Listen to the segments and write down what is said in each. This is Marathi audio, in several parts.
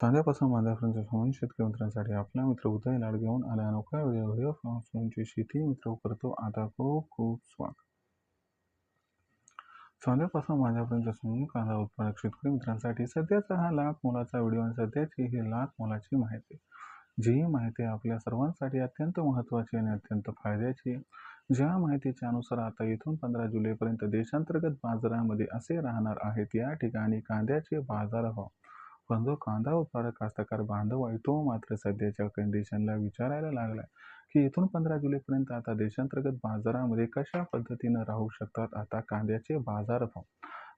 तांद्यापासून बांधापर्यंत म्हणून शेतकरी मित्रांसाठी आपला मित्र उदय लाड घेऊन आला अनोखा व्हिडिओ तुमची शेती मित्र करतो आता खूप खूप स्वागत. चांद्यापासून माझ्यापर्यंत समून कांदा उत्पादक शेतकरी मित्रांसाठी सध्याचा हा लाख मोलाचा व्हिडिओ आणि सध्याची ही लाख मोलाची माहिती, जी माहिती आपल्या सर्वांसाठी अत्यंत महत्त्वाची आणि अत्यंत फायद्याची. ज्या माहितीच्या अनुसार आता इथून 15 जुलैपर्यंत देशांतर्गत बाजारामध्ये असे राहणार आहेत. या ठिकाणी कांद्याचे बाजारभाव, पण जो कांदा उत्पादक कास्तकार बांधव आहे तो मात्र सध्याच्या कंडिशनला विचारायला लागलाय की इथून 15 जुलैपर्यंत आता देशांतर्गत बाजारामध्ये कशा पद्धतीनं राहू शकतात आता कांद्याचे बाजारभाव.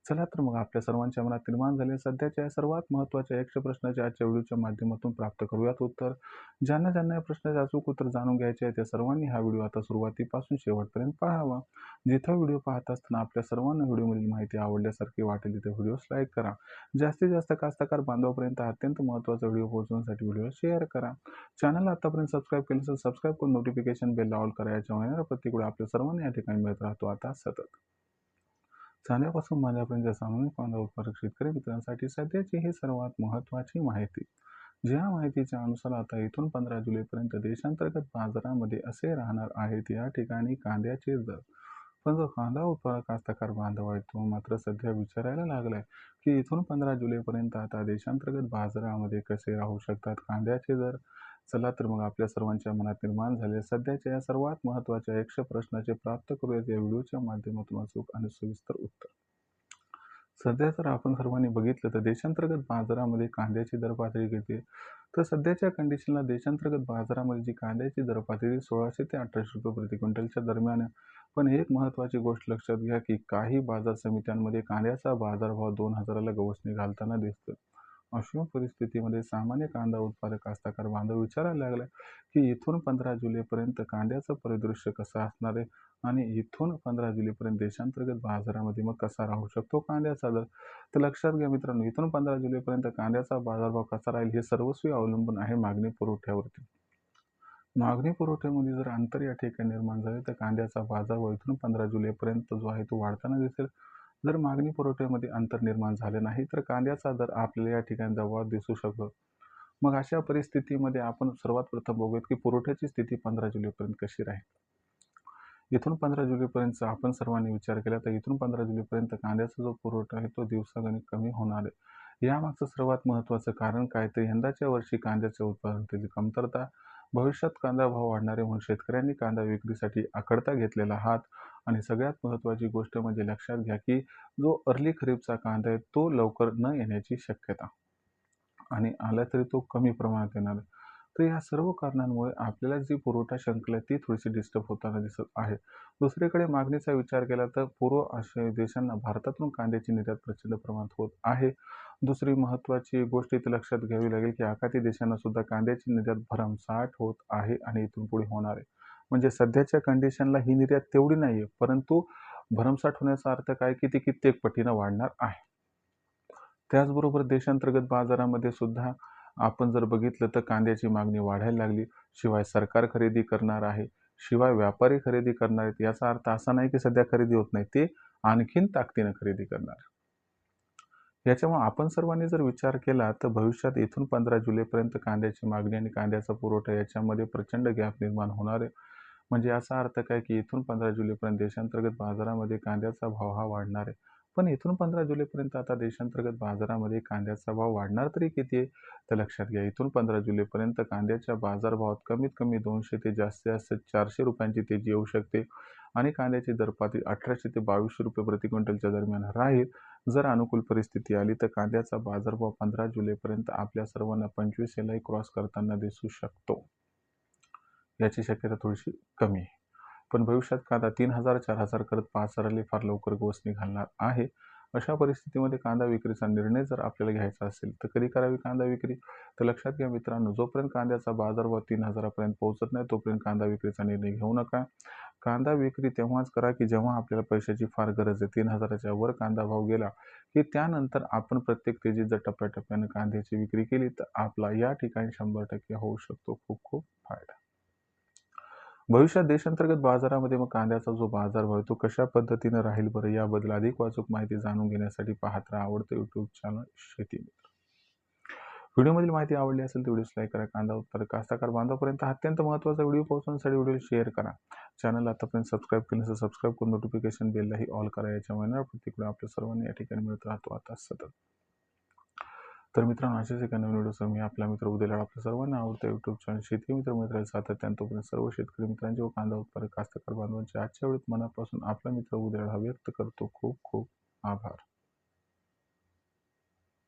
चला तर मग आपल्या सर्वांच्या मनात निर्माण झाले सध्याच्या सर्वात महत्त्वाच्या 100 प्रश्नाच्या आजच्या व्हिडिओच्या माध्यमातून प्राप्त करूयात उत्तर. ज्यांना या प्रश्नाचे अचूक उत्तर जाणून घ्यायचे आहे त्या सर्वांनी हा व्हिडिओ आता सुरुवातीपासून शेवटपर्यंत पाहावा. जिथं व्हिडिओ पाहत असताना आपल्या सर्वांना व्हिडिओमधील माहिती आवडल्यासारखी वाटेल तिथे व्हिडिओस लाईक करा. जास्तीत जास्त कास्तकार बांधवापर्यंत अत्यंत महत्त्वाचा व्हिडिओ पोहोचवण्यासाठी व्हिडिओ शेअर करा. चॅनलला आतापर्यंत सबस्क्राईब केलं असेल सबस्क्राईब करून नोटिफिकेशन बेल ऑल करा. याच्या महिन्याला प्रत्येक आपल्या सर्वांना या ठिकाणी मिळत राहतो आता सतत. चांद्यापासून माझ्यापर्यंत सामान्य कांदा उत्पादक शेतकरी मित्रांसाठी सध्याची ही सर्वात महत्त्वाची माहिती. ज्या माहितीच्या अनुसार आता इथून 15 जुलैपर्यंत देशांतर्गत बाजारामध्ये असे राहणार आहेत. या ठिकाणी कांद्याचे दर, पण जो कांदा उत्पादक कास्तकार बांधव आहे तो मात्र सध्या विचारायला लागलाय की इथून 15 जुलैपर्यंत आता देशांतर्गत बाजारामध्ये कसे राहू शकतात कांद्याचे दर. चला तर मग आपल्या सर्वांच्या मनात निर्माण झाले सध्याच्या या सर्वात महत्त्वाच्या 100 प्रश्नाचे प्राप्त करूयात या व्हिडिओच्या माध्यमातून अचूक आणि सविस्तर उत्तर. सध्या जर आपण सर्वांनी बघितलं तर देशांतर्गत बाजारामध्ये कांद्याची दर पातळी किती आहे, तर सध्याच्या कंडिशनला देशांतर्गत बाजारामध्ये जी कांद्याची दर पातळी 1600 ते 1800 रुपये प्रति क्विंटलच्या दरम्यान. पण एक महत्त्वाची गोष्ट लक्षात घ्या की काही बाजार समित्यांमध्ये कांद्याचा बाजारभाव 2000ला गवसणी घालताना दिसतो. अशा परिस्थितीमध्ये सामान्य कांदा उत्पादक कास्तकार बांधव विचारायला लागला की इथून 15 जुलैपर्यंत कांद्याचं परिदृश्य कसं असणार आहे आणि इथून 15 जुलैपर्यंत देशांतर्गत बाजारामध्ये मग कसा राहू शकतो कांद्याचा दर. तर लक्षात घ्या मित्रांनो, इथून 15 जुलैपर्यंत कांद्याचा बाजारभाव कसा राहील हे सर्वस्वी अवलंबून आहे मागणी पुरवठ्यावरती. मागणी पुरवठ्यामध्ये जर अंतर या ठिकाणी निर्माण झाले तर कांद्याचा बाजारभाव इथून 15 जुलैपर्यंत जो आहे तो वाढताना दिसेल. जर मागणी पुरवठ्यामध्ये अंतर निर्माण झाले नाही तर कांद्याचा दर आपल्याला या ठिकाणी दबावात दिसू शकतो. मग अशा परिस्थितीमध्ये आपण सर्वात प्रथम बघूयात की पुरवठ्याची स्थिती 15 जुलैपर्यंत कशी राहील. इथून 15 जुलैपर्यंत आपण सर्वांनी विचार केला तर इथून 15 जुलैपर्यंत कांद्याचा जो पुरवठा आहे तो दिवसागणिक कमी होणार आहे. यामागचं सर्वात महत्त्वाचं कारण काय तर यंदाच्या वर्षी कांद्याच्या उत्पादनाची कमतरता, भविष्यात कांदा भाव वाढणारे म्हणून शेतकऱ्यांनी कांदा विक्रीसाठी आखडता घेतलेला हात आणि सगळ्यात महत्त्वाची गोष्ट म्हणजे लक्षात घ्या की जो अर्ली खरीपचा कांदा आहे तो लवकर न येण्याची शक्यता आणि आला तरी तो कमी प्रमाणात येणार आहे. तर या सर्व कारणांमुळे आपल्याला जी पुरवठा शृंखला ती थोडीशी डिस्टर्ब होताना दिसत आहे. दुसरीकडे मागणीचा विचार केला तर पूर्व आशियाई देशांना भारतातून कांद्याची निर्यात प्रचंड प्रमाणात होत आहे. दुसरी महत्त्वाची गोष्ट इथे लक्षात घ्यावी लागेल की आखाती देशांना सुद्धा कांद्याची निर्यात भरमसाठ होत आहे आणि इथून पुढे होणार आहे. म्हणजे सध्याच्या कंडिशनला ही निर्यात तेवढी नाहीये, परंतु भरमसाठ होण्याचा अर्थ काय की ती कित्येक पटीनं वाढणार आहे. त्याचबरोबर देशांतर्गत बाजारामध्ये सुद्धा आपण जर बघितलं तर कांद्याची मागणी वाढायला लागली. शिवाय सरकार खरेदी करणार आहे, शिवाय व्यापारी खरेदी करणार आहेत. याचा अर्थ असा नाही की सध्या खरेदी होत नाही, ते आणखीन ताकदीनं खरेदी करणार. याच्यामुळे आपण सर्वांनी जर विचार केला तर भविष्यात इथून 15 जुलैपर्यंत कांद्याची मागणी आणि कांद्याचा पुरवठा याच्यामध्ये प्रचंड गॅप निर्माण होणार आहे. म्हणजे याचा अर्थ काय की इथून 15 जुलैपर्यंत देशांतर्गत बाजारामध्ये कांद्याचा भाव हा वाढणार आहे. पण इथून 15 जुलैपर्यंत आता देशांतर्गत बाजारामध्ये कांद्याचा भाव वाढणार तरी किती आहे, तर लक्षात घ्या इथून 15 जुलैपर्यंत कांद्याच्या बाजारभावात कमीत कमी 200 ते जास्तीत जास्त 400 रुपयांची तेजी येऊ शकते आणि कांद्याची दरपातळी 1800 ते 2200 रुपये प्रति क्विंटलच्या दरम्यान राहील. जर अनुकूल परिस्थिती आली तर कांद्याचा बाजारभाव 15 जुलैपर्यंत आपल्या सर्वांना 25 क्रॉस करताना दिसू शकतो. याची शक्यता थोडीशी कमी आहे. पण भविष्यात कांदा 3000 4000 करत 5000 फार लवकर गोसणी घालणार आहे. अशा परिस्थितीमध्ये कांदा विक्रीचा निर्णय जर आपल्याला घ्यायचा असेल तर कधी करावी कांदा विक्री, तर लक्षात घ्या मित्रांनो, जोपर्यंत कांद्याचा बाजारभाव 3000 पर्यंत पोहोचत नाही तोपर्यंत कांदा विक्रीचा निर्णय घेऊ नका. कांदा विक्री तेव्हाच करा की जेव्हा आपल्याला पैशाची फार गरज आहे. 3000च्या वर कांदा भाव गेला की त्यानंतर आपण प्रत्येक तेजीत जर टप्प्याटप्प्याने कांद्याची विक्री केली तर आपला या ठिकाणी 100% होऊ शकतो खूप खूप फायदा. भविष्यात देशांतर्गत बाजारामध्ये मग कांद्याचा जो बाजारभाव आहे तो कशा पद्धतीने राहील बरं, याबद्दल अधिक वाचूक माहिती जाणून घेण्यासाठी पाहत राहा आवडतं यूट्यूब चॅनल शेती मित्र. व्हिडिओमधील माहिती आवडली असेल तर व्हिडिओस लाईक करा. कांदा उत्पादक कास्तकार बांधवापर्यंत हा अत्यंत महत्त्वाचा व्हिडिओ पोहोचवण्यासाठी व्हिडिओ शेअर करा. चॅनल आतापर्यंत सबस्क्राईब केलं नसेल सबस्क्राईब करून नोटिफिकेशन बेललाही ऑल करा. याच्यामुळे ना प्रत्येक आपल्या सर्वांनी या ठिकाणी मिळत राहतो आता सतत. तर मित्रांनो, अशाच एका नवीन व्हिडिओसह मी आपला मित्र उद्या आपल्या सर्वांना आवडतं युट्यूब चॅनल शेती मित्र मित्रांनी सातत्याने तोपर्यंत सर्व शेतकरी मित्रांचे व कांदा उत्पादक कास्तकार बांधवांचे आजच्या वेळेत मनापासून आपला मित्र उद्या व्यक्त करतो. खूप खूप आभार.